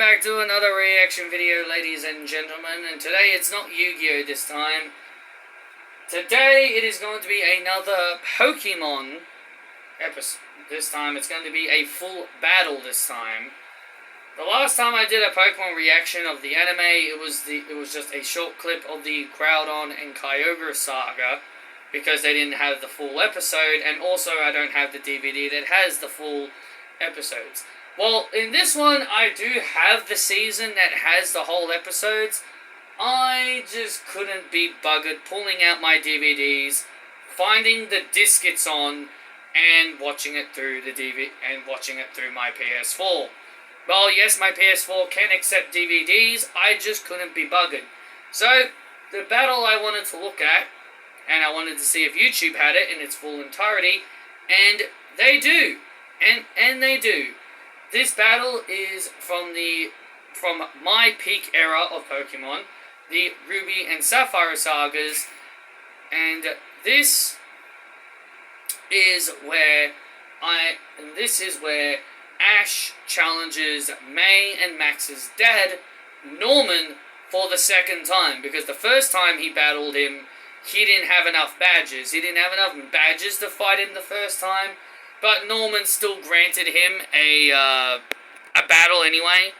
back to another reaction video, ladies and gentlemen, and today it's not Yu-Gi-Oh! This time. Today it is going to be another Pokemon episode. This time it's going to be a full battle this time. The last time I did a Pokemon reaction of the anime, it was just a short clip of the Groudon and Kyogre saga, because they didn't have the full episode, and also I don't have the DVD that has the full episodes. Well, in this one, I do have the season that has the whole episodes. I just couldn't be buggered pulling out my DVDs, finding the disc it's on, and watching it through the DVD and watching it through my PS4. Well, yes, my PS4 can accept DVDs. I just couldn't be buggered. So, the battle I wanted to look at, and I wanted to see if YouTube had it in its full entirety, and they do, and they do. This battle is from my peak era of Pokemon, the Ruby and Sapphire sagas, and this is where Ash challenges May and Max's dad, Norman, for the second time, because the first time he battled him, he didn't have enough badges. He didn't have enough badges to fight him the first time. But Norman still granted him a battle anyway.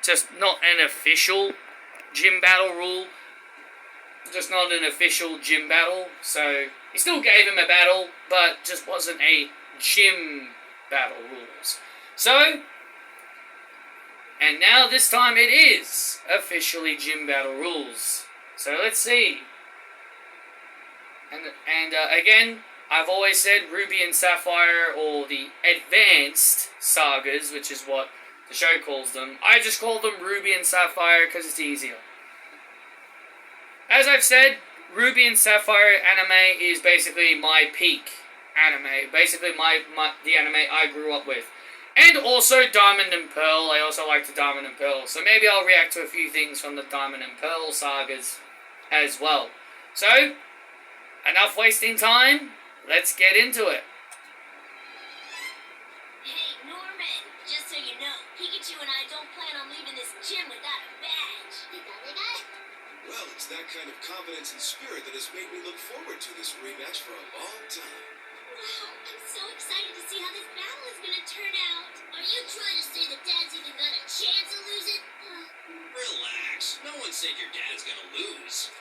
Just not an official gym battle rule. Just not an official gym battle. So, he still gave him a battle, but just wasn't a gym battle rules. So, and now this time it is officially gym battle rules. So, let's see. And again, I've always said Ruby and Sapphire, or the Advanced Sagas, which is what the show calls them. I just call them Ruby and Sapphire because it's easier. As I've said, Ruby and Sapphire anime is basically my peak anime. Basically the anime I grew up with. And also Diamond and Pearl. I also like the Diamond and Pearl. So maybe I'll react to a few things from the Diamond and Pearl sagas as well. So, enough wasting time. Let's get into it. Hey, Norman, just so you know, Pikachu and I don't plan on leaving this gym without a badge. Well, it's that kind of confidence and spirit that has made me look forward to this rematch for a long time. Wow, I'm so excited to see how this battle is going to turn out. Are you trying to say that Dad's even got a chance of losing? Relax. No one said your dad's gonna lose.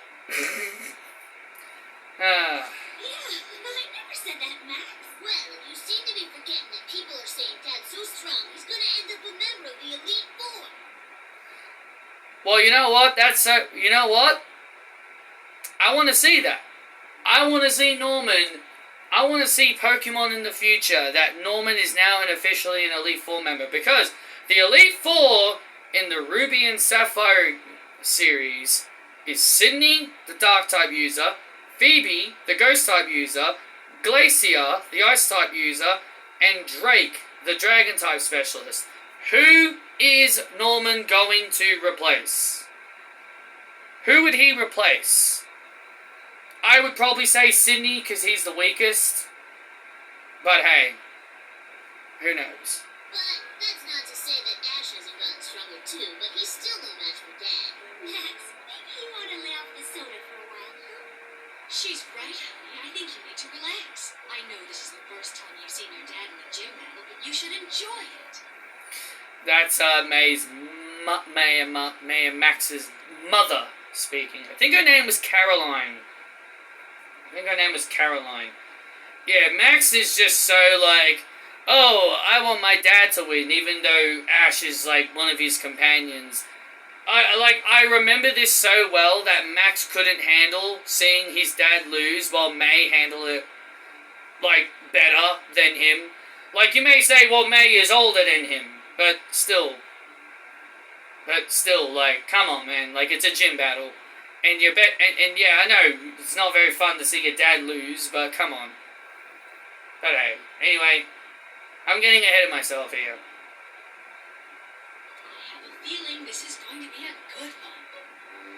Yeah, I never said that, Max. Well, you seem to be forgetting that people are saying Dad's so strong, he's gonna end up a member of the Elite Four. Well, you know what? You know what? I want to see that. I want to see Norman. I want to see Pokemon in the future that Norman is now officially an Elite Four member, because the Elite Four in the Ruby and Sapphire series is Sydney, the Dark-type user, Phoebe, the Ghost-type user, Glacia, the Ice-type user, and Drake, the Dragon-type specialist. Who is Norman going to replace? Who would he replace? I would probably say Sydney, because he's the weakest. But hey, who knows? But that's not to say that Ash hasn't gotten stronger too, but he's still no match for Dad. Max, maybe you want to lay off the soda for a while, huh? She's right, honey. I think you need to relax. I know this is the first time you've seen your dad in a gym battle, but you should enjoy it. That's May and Max's mother speaking. I think her name was Caroline. Yeah, Max is just so like, oh, I want my dad to win, even though Ash is like one of his companions. I remember this so well that Max couldn't handle seeing his dad lose, while May handled it like better than him. Like, you may say, well, May is older than him, but still, like, come on, man, like, it's a gym battle. And and yeah, I know, it's not very fun to see your dad lose, but come on. But hey, anyway, I'm getting ahead of myself here. I have a feeling this is going to be a good one.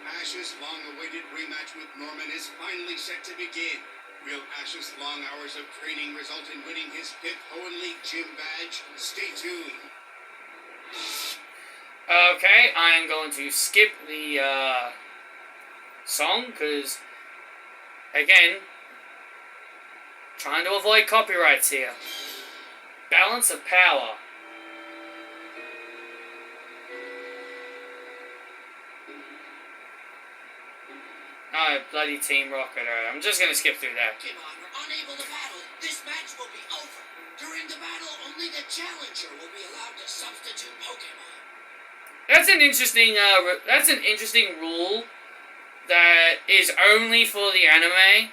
Ash's long-awaited rematch with Norman is finally set to begin. Will Ash's long hours of training result in winning his 5th Hoenn League gym badge? Stay tuned. Okay, I am going to skip the song because, again, trying to avoid copyrights here. Balance of power. Oh, bloody Team Rocket. Alright, I'm just gonna skip through that. Pokemon are unable to battle. This match will be over. During the battle, only the challenger will be allowed to substitute Pokemon. That's an interesting rule that is only for the anime,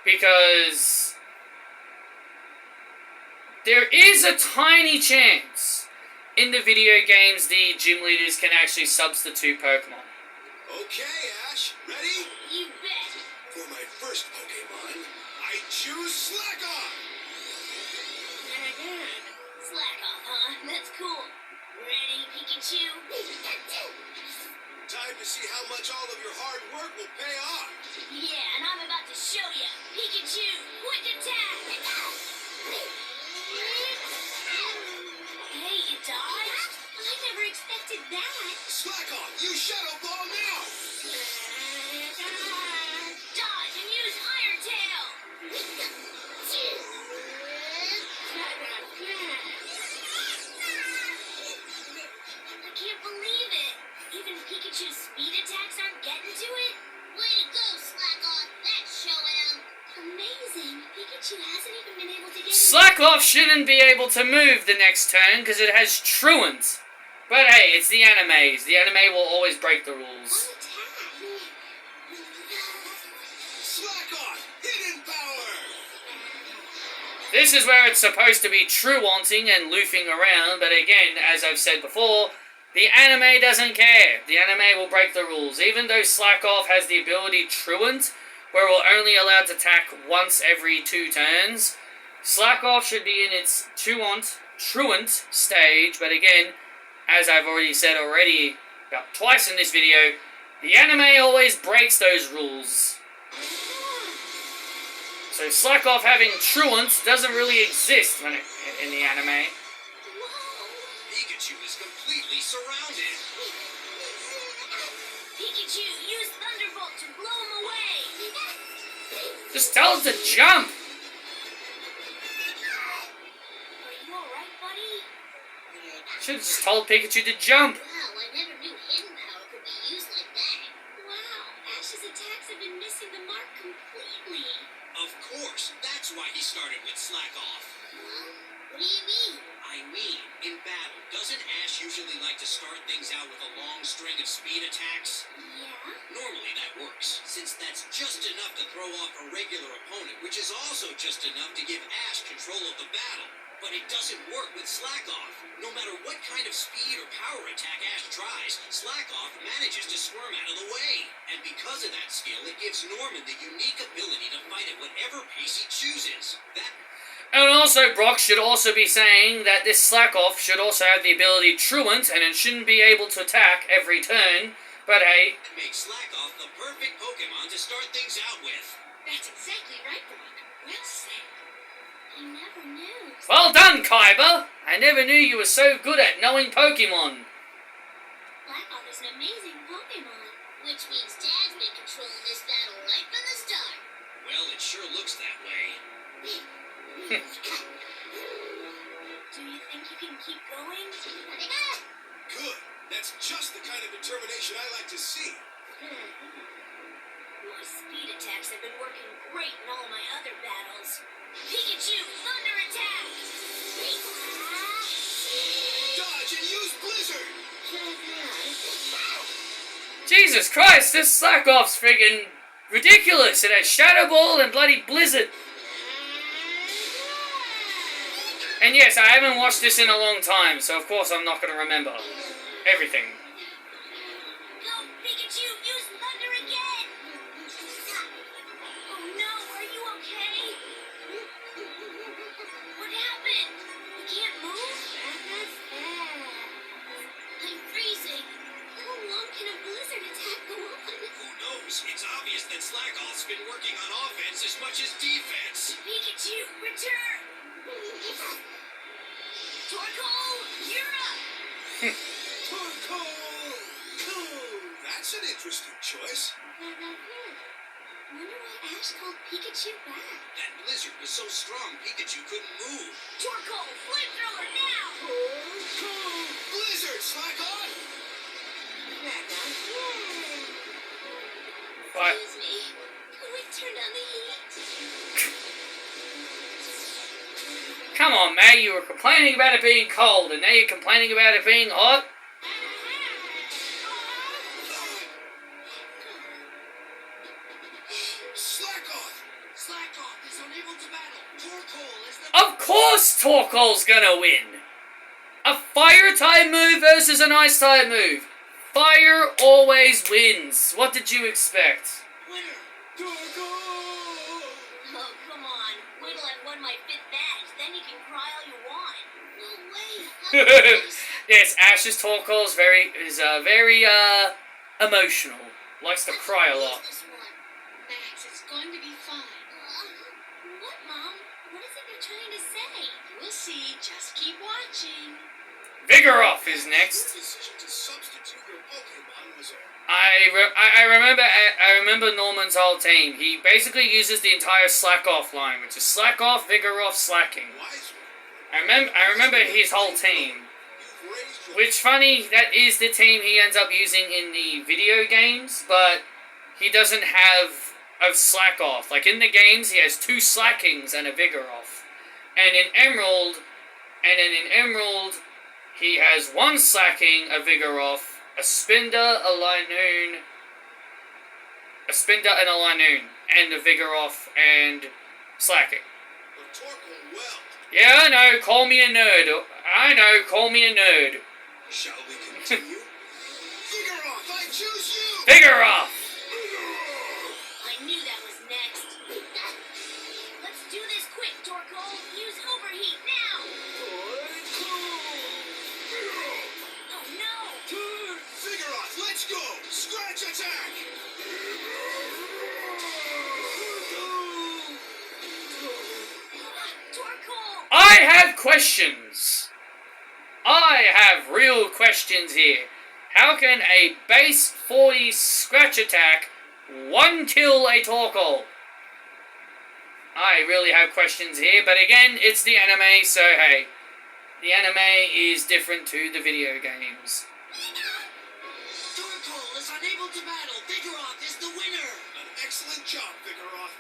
because there is a tiny chance in the video games the gym leaders can actually substitute Pokemon. Okay, Ash, ready? You bet. For my first Pokemon, I choose Slakoth! Slack off, huh? That's cool. Ready, Pikachu? Time to see how much all of your hard work will pay off. Yeah, and I'm about to show you. Pikachu, quick attack! Hey, you dodged? I never expected that. Slakoth, use Shadow Ball now! Dodge and use Iron Tail! I can't believe it. Even Pikachu's speed attacks aren't getting to it. Way to go, Slakoth. That's showing him. Amazing. Pikachu hasn't even been able to get Slakoth shouldn't be able to move the next turn because it has Truant. But hey, it's the animes. The anime will always break the rules. Slakoth, hidden power! This is where it's supposed to be Truanting and loofing around, but again, as I've said before, the anime doesn't care. The anime will break the rules. Even though Slakoth has the ability Truant, where we're only allowed to attack once every 2 turns, Slakoth should be in its Truant stage, but again, as I've already said about twice in this video, the anime always breaks those rules. So Slakoth having Truant doesn't really exist in the anime. Pikachu is completely surrounded. Pikachu, use Thunderbolt to blow him away. Just tell it to jump! Are you alright, buddy? Should have just told Pikachu to jump. Wow, I never knew hidden power could be used like that. Wow, Ash's attacks have been missing the mark completely. Of course, that's why he started with Slakoth. Huh? What do you mean? I mean, in battle, doesn't Ash usually like to start things out with a long string of speed attacks? Yeah? Normally that works, since that's just enough to throw off a regular opponent, which is also just enough to give Ash control of the battle. But it doesn't work with Slakoth. No matter what kind of speed or power attack Ash tries, Slakoth manages to squirm out of the way. And because of that skill, it gives Norman the unique ability to fight at whatever pace he chooses. And also, Brock should also be saying that this Slakoth should also have the ability Truant, and it shouldn't be able to attack every turn. But hey, That makes Slakoth the perfect Pokemon to start things out with. That's exactly right, Brock. Well said. I never knew. well done, Kaiba! I never knew you were so good at knowing Pokemon. Blackoff is an amazing Pokemon. Which means Dad's been controlling this battle right from the start. Well, it sure looks that way. Do you think you can keep going? Good. That's just the kind of determination I like to see. My speed attacks have been working great in all my other battles. Pikachu, Thunder Attack! Dodge and use Blizzard! Jesus Christ, this Slakoth's friggin' ridiculous. It has Shadow Ball and bloody Blizzard. And yes, I haven't watched this in a long time, so of course I'm not going to remember everything. Go, Pikachu! Use Thunder again! Oh no, are you okay? What happened? You can't move? I'm freezing. How long can a blizzard attack go on? Who knows? It's obvious that Slakoth's been working on offense as much as defense. Pikachu, return! Torkoal, you're up! Torkoal! Cool! That's an interesting choice. That good. Wonder why Ash called Pikachu back. That blizzard was so strong Pikachu couldn't move. Torkoal, flamethrower now! Torkoal! Blizzard, slack on! But Excuse me. Can we turn down the heat? come on, May, you were complaining about it being cold, and now you're complaining about it being hot? Slack off! Slack off is unable to battle. Torkoal is the... Of course Torkoal's gonna win! A fire type move versus an ice type move. Fire always wins. What did you expect? winner! Torkoal! Oh, come on. Wait till I've won my 5th badge. Then you can cry all you want. No way. How close. Yes, Ash's Torkoal is very emotional. Likes to cry a lot. This one. Max, it's going to be fine. What, Mom? What is it you're trying to say? We'll see. Just keep watching. Vigoroth is next. Your decision to substitute your Pokemon was a... I remember Norman's whole team. He basically uses the entire Slack Off line, which is Slack Off, Vigoroth, Slacking. wise I remember his whole team. You've raised your... Which, funny, that is the team he ends up using in the video games, but he doesn't have a Slack Off. Like, in the games, he has 2 Slackings and a Vigoroth. And in Emerald, he has 1 Slacking, a Vigoroth, a Spinda, a Linoon, and a Linoon, and a Vigoroth, and Slacking. But Torkoal well. Yeah, I know, call me a nerd. Shall we continue? Vigoroth, I choose you! Vigoroth! I knew that was next. Let's do this quick, Torkoal. Use overheat now. Oh no. Vigoroth, let's go! Scratch attack! Torkoal. I have questions. I have real questions here. How can a base 40 scratch attack 1-kill a Torkoal? I really have questions here, but again, it's the anime, so hey. The anime is different to the video games. Torkoal is unable to battle. Vigoroth is the winner. An excellent job, Vigoroth.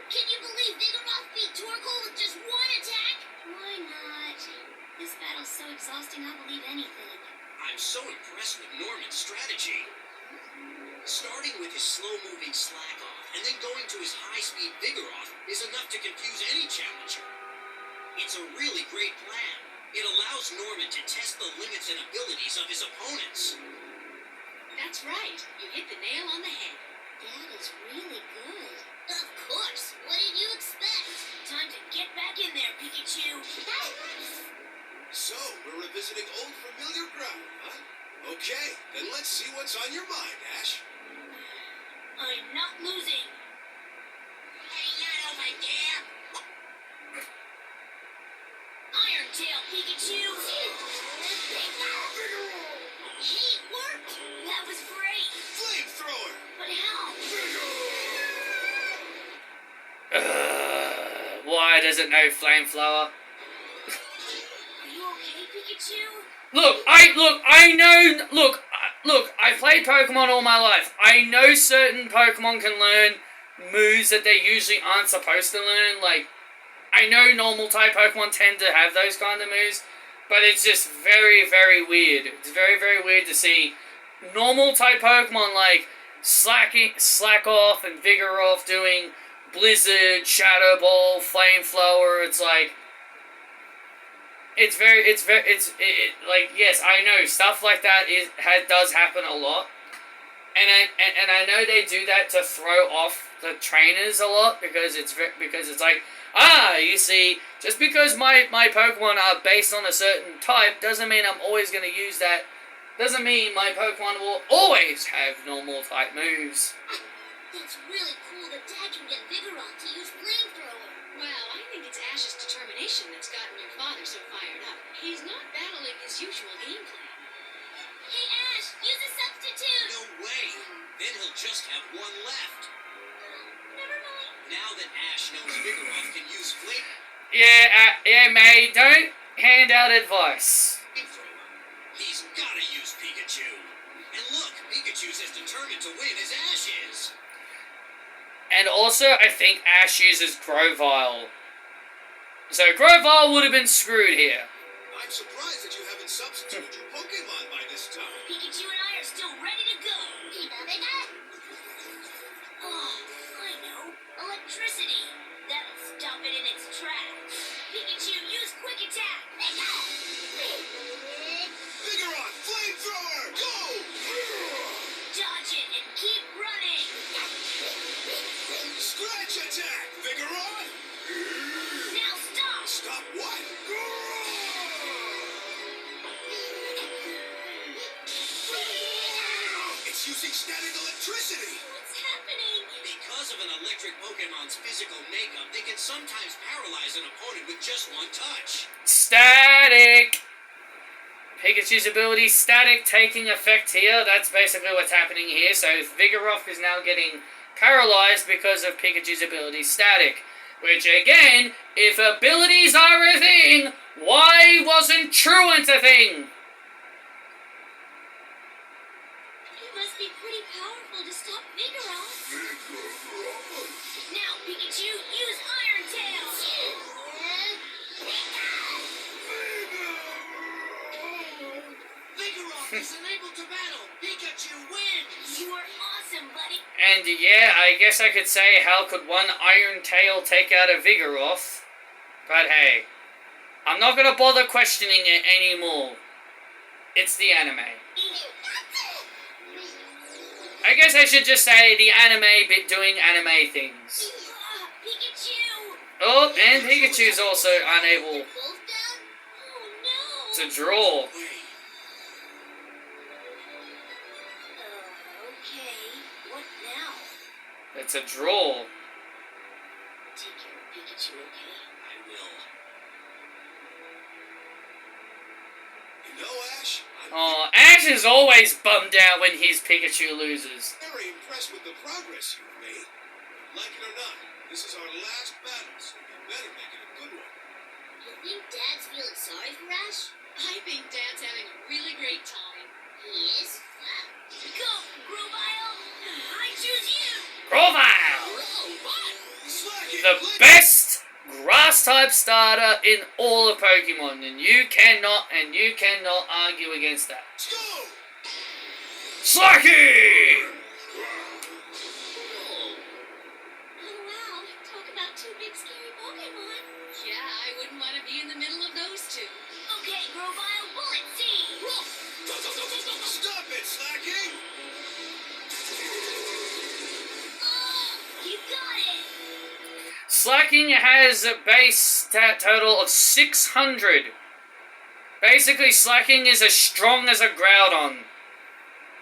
Can you believe Vigoroth beat Torkoal with just 1 attack? Why not? This battle's so exhausting I'll believe anything. I'm so impressed with Norman's strategy. Starting with his slow-moving Slack-Off and then going to his high-speed Vigoroth is enough to confuse any challenger. It's a really great plan. It allows Norman to test the limits and abilities of his opponents. That's right. You hit the nail on the head. That is really good. Of course. What did you expect? Time to get back in there, Pikachu. So, we're revisiting old familiar ground, huh? Okay, then let's see what's on your mind, Ash. I'm not losing. Hey, not over there. Iron Tail, Pikachu. Hey, it worked. That was great. Flamethrower! But how? Why does it know Flamethrower? Are you okay, Pikachu? Look, I've played Pokemon all my life. I know certain Pokemon can learn moves that they usually aren't supposed to learn. Like, I know normal type Pokemon tend to have those kind of moves, but it's just very, very weird. It's very, very weird to see normal type Pokemon like Slack Off and Vigoroth doing Blizzard, Shadow Ball, Flamethrower. It's like, like, yes, I know stuff like that does happen a lot, and I know they do that to throw off the trainers a lot because it's like, you see, just because my Pokemon are based on a certain type doesn't mean I'm always going to use that. Doesn't mean my Pokemon will always have normal type moves. That's really cool that Dad can get Vigoroth to use Flamethrower. Well, I think it's Ash's determination that's gotten your father so fired up. He's not battling his usual game plan. Hey, Ash, use a substitute. No way. Then he'll just have one left. Never mind. Now that Ash knows Vigoroth can use Yeah, May, don't hand out advice. flamethrower, he's gotta use Pikachu. And look, Pikachu's as determined to win as Ash is. And also, I think Ash uses Grovyle. So Grovyle would have been screwed here. I'm surprised that you haven't substituted your Pokemon by this time. Pikachu and I are still ready to go. Pika Pika. Oh, I know. Electricity. That'll stop it in its tracks. Pikachu, use Quick Attack. Pika! Vigoroth, flamethrower, go! Dodge it and keep running. Scratch attack, Vigoroth! Now stop. Stop what? It's using static electricity! What's happening? Because of an electric Pokemon's physical makeup, they can sometimes paralyze an opponent with just one touch. Static! Pikachu's ability Static taking effect here. That's basically what's happening here. So Vigoroth is now getting paralyzed because of Pikachu's ability Static. Which again, if abilities are a thing, why wasn't Truant a thing? It must be pretty powerful to stop Vigoroth. Now, Pikachu, use Iron Tail. Vigoroth is unable to battle. Pikachu wins. You are awesome, buddy. And yeah, I guess I could say, how could one Iron Tail take out a Vigoroth? But hey, I'm not gonna bother questioning it anymore. It's the anime. I guess I should just say the anime bit doing anime things. Pikachu. Oh, and Pikachu's also unable They're both down? Oh, no. to draw. Wait. Okay. What now? It's a draw. Take care of Pikachu, okay? I will. You know, Ash, I'm Oh, Ash is always bummed out when his Pikachu loses. very impressed with the progress you've made. Like it or not, this is our last battle, so you better make it a good one. You think Dad's feeling sorry for Ash? I think Dad's having a really great time. He is. Go, Grovyle. I choose you. Grovyle! Whoa, what? Slack it, The let- best grass-type starter in all of Pokemon, and you cannot argue against that. Let's go! Slacky! Oh, wow. Talk about two big scary Pokemon. Yeah, I wouldn't want to be in the middle of those two. Okay, Grovyle, Bullet Seed. Stop it, Slacky! Oh, you got it. Slacking has a base stat total of 600. Basically, Slacking is as strong as a Groudon.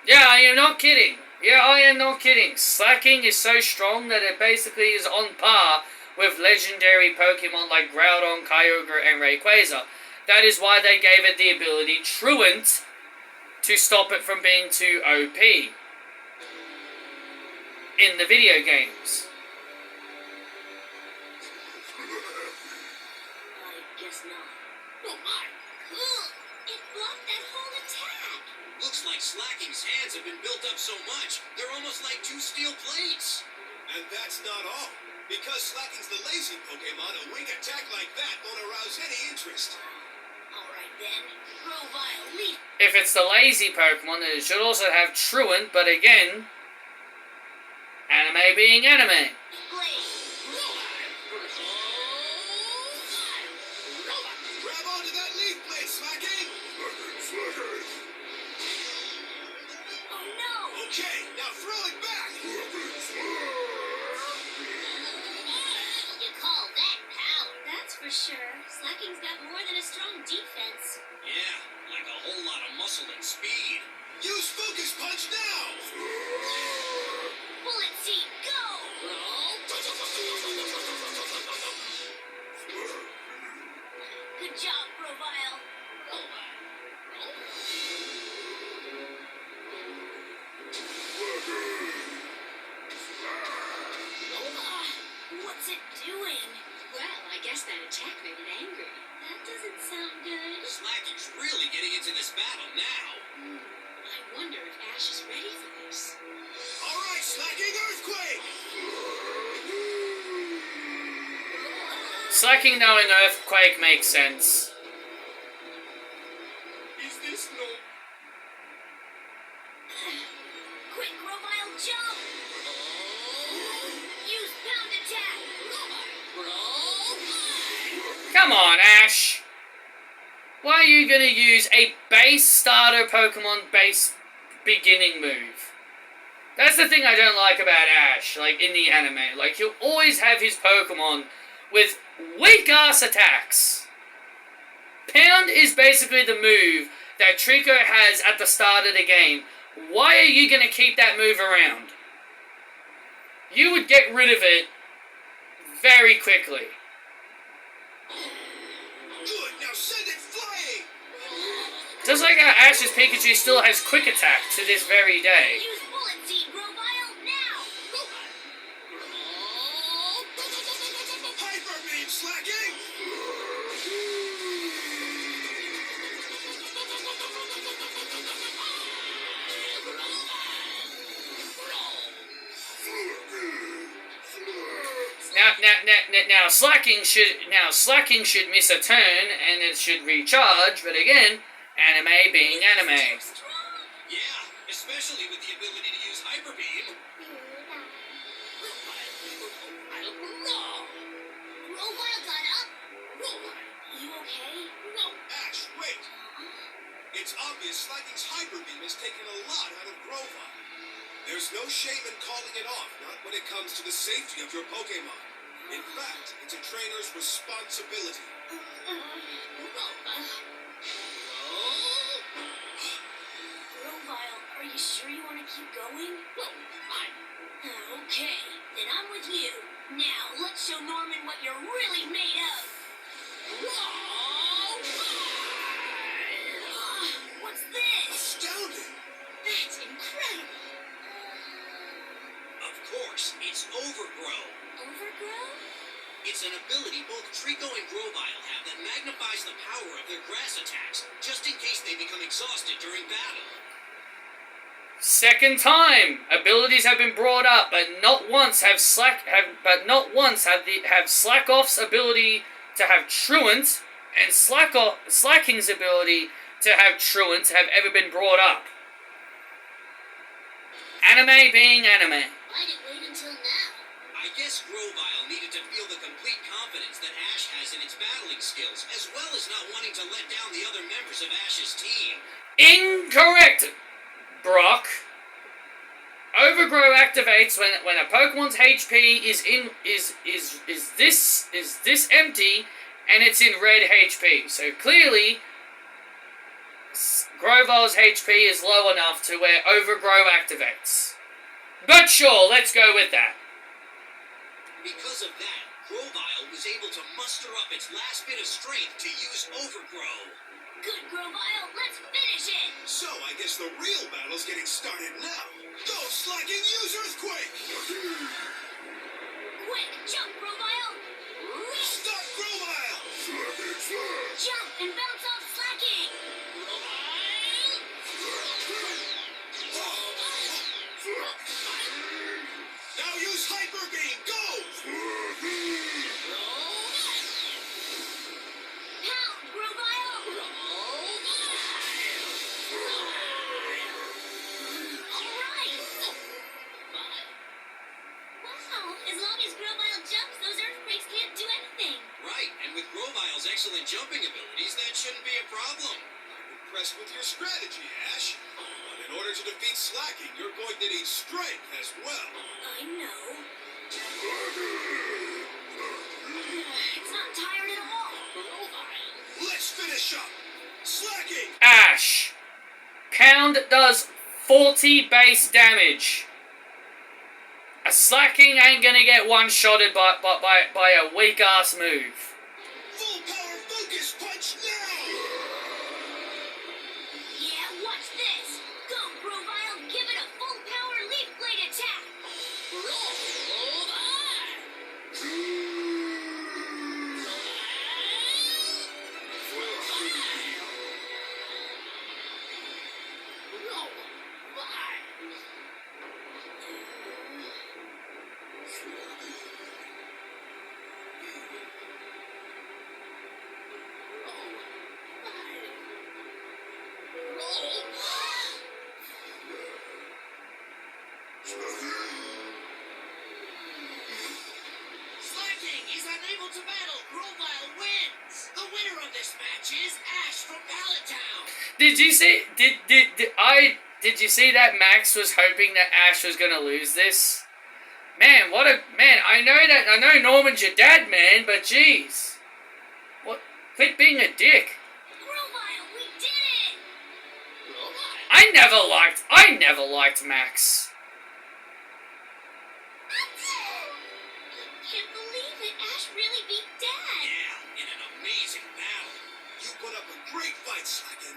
Yeah, I am not kidding. Yeah, I am not kidding. Slacking is so strong that it basically is on par with legendary Pokemon like Groudon, Kyogre, and Rayquaza. That is why they gave it the ability Truant to stop it from being too OP in the video games. I guess not. Oh my! Ugh, it blocked that whole attack. Looks like Slacking's hands have been built up so much, they're almost like two steel plates. And that's not all. Because Slacking's the lazy Pokemon, a wing attack like that won't arouse any interest. All right then, Grovyle, lead. If it's the lazy Pokemon, then it should also have Truant, but again, anime being anime. Blade. Grab onto that leaf blade, Slacking! Oh no! Okay, now throw it back! You call that power? That's for sure. Slacking's got more than a strong defense. Yeah, like a whole lot of muscle and speed. Use Focus Punch now! Bullet Seed, go! Good job, Grovyle. What's it doing? Well, I guess that attack made it angry. That doesn't sound good. Slacking's really getting into this battle now. I wonder if Ash is ready for this. All right, Slacking, earthquake! Slacking knowing Earthquake makes sense. Is this no... Quick, Grovyle, jump! Use pound attack! Come on, Ash. Why are you gonna use a base starter Pokemon base beginning move? That's the thing I don't like about Ash, like in the anime. Like, he'll always have his Pokemon with weak ass attacks. Pound is basically the move that Trico has at the start of the game. Why are you gonna keep that move around? You would get rid of it very quickly. Good, now send it flying! Just like how Ash's Pikachu still has quick attack to this very day. Use Bullet Seed, Grovyle, now! Hyper Beam, Slacking! Now Slacking should miss a turn and it should recharge, but again, anime being anime. Yeah, especially with the ability to use Hyper Beam. Grovyle got up? You okay? No, Ash, wait! It's obvious Slacking's Hyper Beam has taken a lot out of Grovyle. There's no shame in calling it off, not when it comes to the safety of your Pokemon. In fact, it's a trainer's responsibility. Grovyle, are you sure you want to keep going? Okay, then I'm with you. Now, let's show Norman what you're really made of. What's this? Astounding! That's incredible. Of course, it's Overgrow. Overgrow? It's an ability both Trico and Grovyle have that magnifies the power of their grass attacks, just in case they become exhausted during battle. Second time, abilities have been brought up, but not once have Slackoff's ability to have Truant and Slacking's ability to have Truant have ever been brought up. Anime being anime. Why'd it wait until now? I guess Grovyle needed to feel the complete confidence that Ash has in its battling skills, as well as not wanting to let down the other members of Ash's team. Incorrect, Brock. Overgrow activates when a Pokemon's HP is this empty and it's in red HP. So clearly, Grovyle's HP is low enough to where Overgrow activates. But sure, let's go with that. Because of that, Grovyle was able to muster up its last bit of strength to use Overgrow. Good, Grovyle, let's finish it! So I guess the real battle's getting started now. Go, Slacking, use Earthquake! Quick, jump, Grovyle! Stop, Grovyle! Jump and bounce off Slacking! Now use Hyper Beam, go! Pound, Grovyle! Alright! Wow, as long as Grovyle jumps, those earthquakes can't do anything. Right, and with Grovyle's excellent jumping abilities, that shouldn't be a problem. I'm impressed with your strategy, Ash. But in order to defeat Slacking, you're going to need strength as well. I know. It's not tired at all. Let's finish up. Slacking! Ash. Pound does 40 base damage. A Slacking ain't gonna get one-shotted by a weak-ass move. Full power focus punch! match now! Yeah, watch this. Go, Grovile, give it a full power leaf blade attack. Slacking is unable to battle. Grovile wins. The winner of this match is Ash from Palatown. Did you see? Did you see that Max was hoping that Ash was gonna lose this? Man, what a man! I know Norman's your dad, man, but jeez, what? Quit being a dick. Grovile, we did it! I never liked Max. Can't believe it. Ash really beat Dad. Yeah, in an amazing battle. You put up a great fight, Slacking.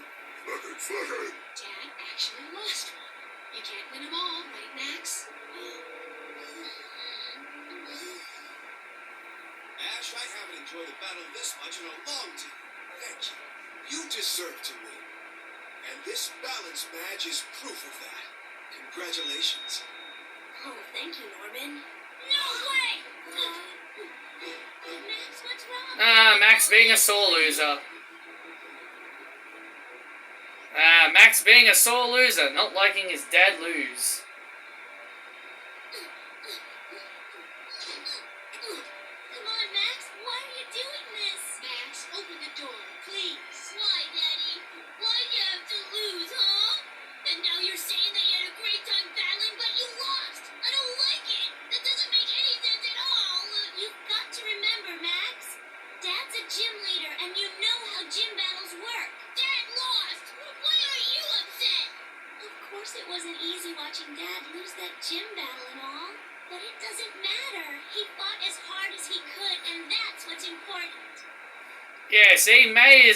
Dad actually lost one. You can't win them all, right, Max? Ash, I haven't enjoyed a battle this much in a long time. Thank you. You deserve to win. And this balance badge is proof of that. Congratulations. Oh, thank you, Norman. No way! Max, what's wrong? Max being a sore loser. Max being a sore loser, not liking his dad lose. Come on, Max. Why are you doing this? Max, open the door, please. Why, Daddy? Why'd you have to lose, huh? And now you're saying that you had a great time battling, but you lost. I don't like it. That doesn't make any sense at all. You've got to remember, Max. Dad's a gym leader, and you know how gym battles work. Dad lost. Why are you upset? Of course it wasn't easy watching Dad lose that gym battle and all. But it doesn't matter. He fought as hard as he could, and that's what's important. Yeah, May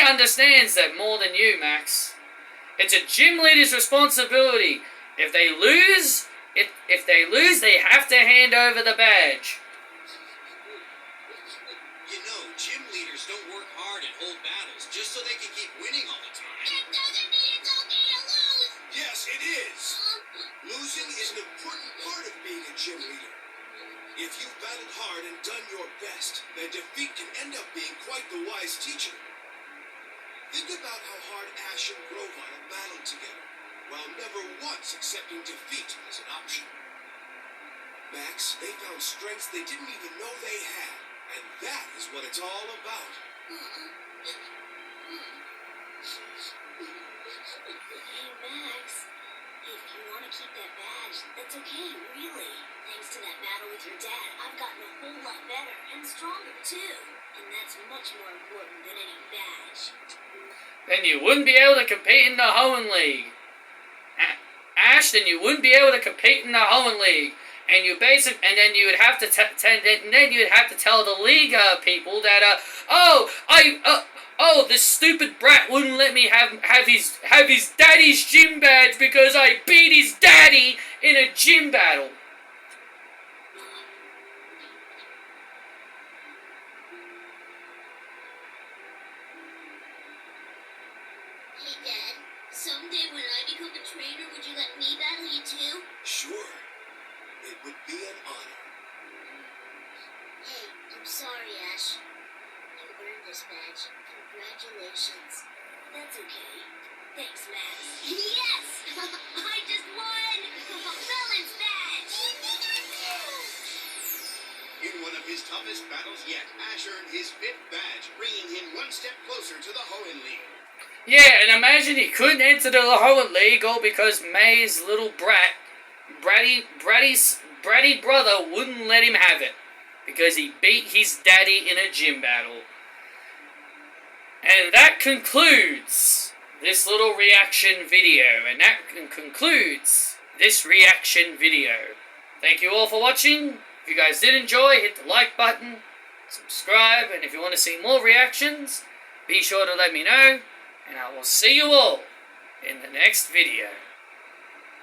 understands that more than you, Max. It's a gym leader's responsibility. If they lose, they have to hand over the badge. You know, gym leaders don't work hard and hold battles just so they can keep winning all the time. That doesn't mean it's okay to lose. Yes, it is. Losing is an important part of being a gym leader. If you've battled hard and done your best, then defeat can end up being quite the wise teacher. Think about how hard Ash and Grovile battled together, while never once accepting defeat as an option. Max, they found strengths they didn't even know they had, and that is what it's all about. Hey, Max. If you want to keep that badge, that's okay, really. Thanks to that battle with your dad, I've gotten a whole lot better and stronger, too. And that's much more important than any badge. Then you wouldn't be able to compete in the Hoenn League. Ash, then you wouldn't be able to compete in the Hoenn League. And then you would have to tell the league people that this stupid brat wouldn't let me have his daddy's gym badge because I beat his daddy in a gym battle. Hey, Dad. Someday when I become a trainer, would you let me battle you, too? Sure, it would be an honor. Hey, I'm sorry, Ash. You earned this badge. Congratulations. That's okay. Thanks, Max. Yes! I just won! Balance badge! In one of his toughest battles yet, Ash earned his 5th badge, bringing him one step closer to the Hoenn League. Yeah, and imagine he couldn't enter the Hoenn League all because May's little bratty brother wouldn't let him have it because he beat his daddy in a gym battle. And that concludes this little reaction video, and that concludes this reaction video. Thank you all for watching. If you guys did enjoy, hit the like button, subscribe, and if you want to see more reactions, be sure to let me know, and I will see you all in the next video.